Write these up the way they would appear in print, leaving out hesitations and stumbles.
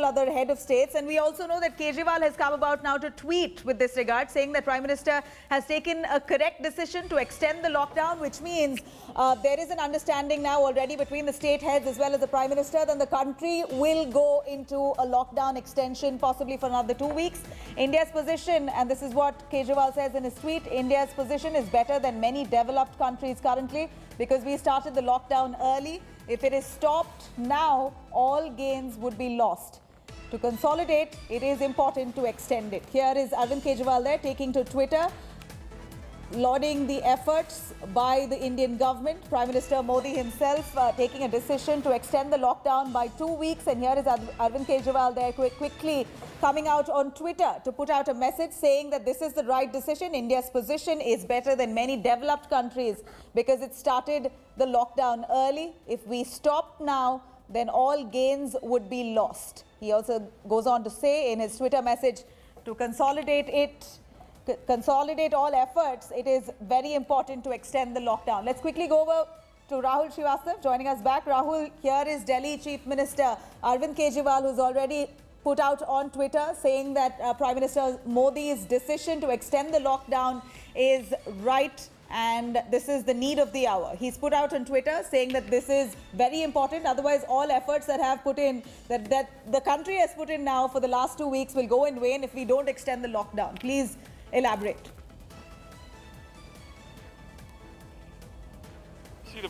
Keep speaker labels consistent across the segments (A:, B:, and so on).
A: several other head of states. And we also know that Kejriwal has come about now to tweet with this regard, saying that Prime Minister has taken a correct decision to extend the lockdown, which means there is an understanding now already between the state heads as well as the Prime Minister. Then the country will go into a lockdown extension, possibly for another 2 weeks. India's position, and this is what Kejriwal says in his tweet, India's position is better than many developed countries currently because we started the lockdown early. If it is stopped now, all gains would be lost. To consolidate, it is important to extend it. Here is Arvind Kejriwal there taking to Twitter, lauding the efforts by the Indian government. Prime Minister Modi himself taking a decision to extend the lockdown by 2 weeks. And here is Arvind Kejriwal there quickly coming out on Twitter to put out a message saying that this is the right decision. India's position is better than many developed countries because it started the lockdown early. If we stop now, then all gains would be lost. He also goes on to say in his Twitter message to consolidate all efforts, it is very important to extend the lockdown. Let's quickly go over to Rahul Srivastava joining us back. Rahul, here is Delhi Chief Minister Arvind Kejriwal, who's already put out on Twitter saying that Prime Minister Modi's decision to extend the lockdown is right and this is the need of the hour. He's put out on Twitter saying that this is very important. Otherwise, all efforts that have put in, that the country has put in now for the last 2 weeks will go in vain if we don't extend the lockdown. Please elaborate.
B: See,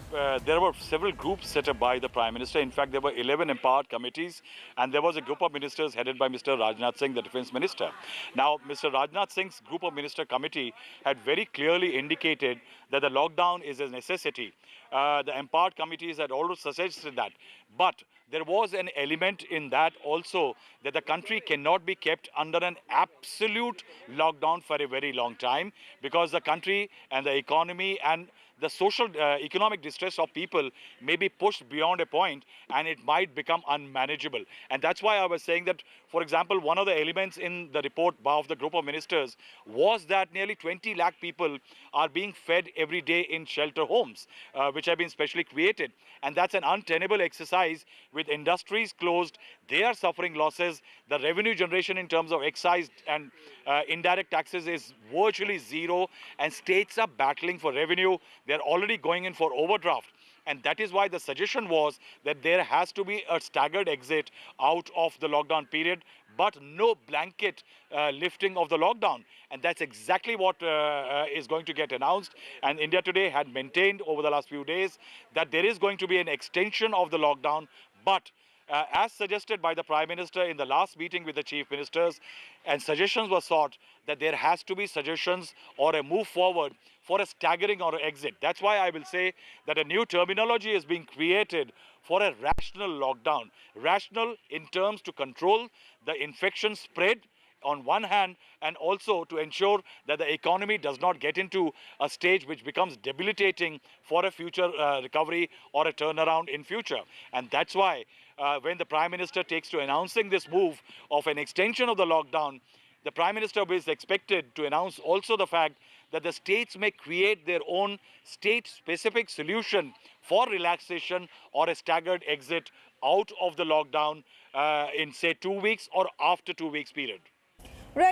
B: there were several groups set up by the Prime Minister. In fact, there were 11 empowered committees, and there was a group of ministers headed by Mr. Rajnath Singh, the Defence Minister. Now, Mr. Rajnath Singh's group of minister committee had very clearly indicated that the lockdown is a necessity. The empowered committees had also suggested that. But there was an element in that also that the country cannot be kept under an absolute lockdown for a very long time because the country and the economy and the social economic distress of people may be pushed beyond a point and it might become unmanageable. And that's why I was saying that, for example, one of the elements in the report of the group of ministers was that nearly 20 lakh people are being fed every day in shelter homes, which have been specially created. And that's an untenable exercise with industries closed. They are suffering losses. The revenue generation in terms of excise and indirect taxes is virtually zero. And states are battling for revenue. They're already going in for overdraft. And that is why the suggestion was that there has to be a staggered exit out of the lockdown period, but no blanket lifting of the lockdown. And that's exactly what is going to get announced. And India Today had maintained over the last few days that there is going to be an extension of the lockdown, but as suggested by the Prime Minister in the last meeting with the Chief Ministers, and suggestions were sought that there has to be suggestions or a move forward for a staggering or exit. That's why I will say that a new terminology is being created for a rational lockdown. Rational in terms to control the infection spread on one hand, and also to ensure that the economy does not get into a stage which becomes debilitating for a future recovery or a turnaround in future. And that's why when the Prime Minister takes to announcing this move of an extension of the lockdown, the Prime Minister is expected to announce also the fact that the states may create their own state-specific solution for relaxation or a staggered exit out of the lockdown in, say, 2 weeks or after 2 weeks period.
A: Right.